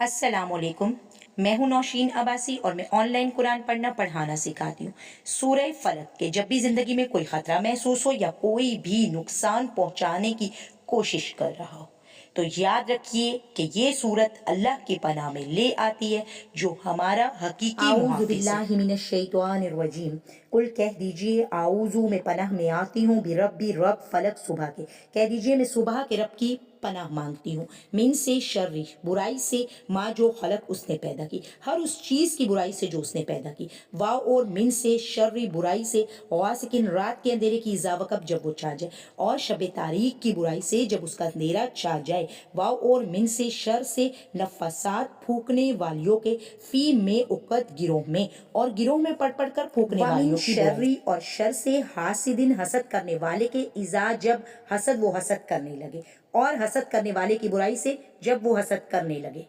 अस्सलामुअलैकुम। मैं हूं नौशीन अब्बासी और मैं ऑनलाइन कुरान पढ़ना पढ़ाना सिखाती हूँ। सूरह फलक के जब भी ज़िंदगी में कोई ख़तरा महसूस हो या कोई भी नुकसान पहुंचाने की कोशिश कर रहा हो, तो याद रखिए कि ये सूरत अल्लाह की पनाह में ले आती है, जो हमारा हकीकी मुहाफ़िज़ है। आऊज़ुबिल्लाहिमिनश्शैतानिर्रजीम। कुल कह दीजिए, आऊज़ू में पनाह में आती हूँ, बिरब्बी रब फलक सुबह के। कह दीजिए, मैं सुबह के रब की पनाह मांगती हूँ। मिन से शर्री बुराई से, माँ जो खलक उसने पैदा की, हर उस चीज़ की बुराई से जो उसने पैदा की। वाव और मिन से शर्री बुराई से, वासिकिन रात के अंधेरे की इज़ा वक़्त जब वो छा जाए, और शब तारीक की बुराई से जब उसका अंधेरा छा जाए। वाव और मिन से शर से नफसात फूकने वालियों के, फी में उकत गिरोह में, और गिरोह में पढ़ पढ़ कर फूकने वालियों की शर्री, और शर से हासिदिन हसद करने वाले के, इज़ा जब हसद वो हसद करने लगे, और हसद करने वाले की बुराई से जब वो हसद करने लगे।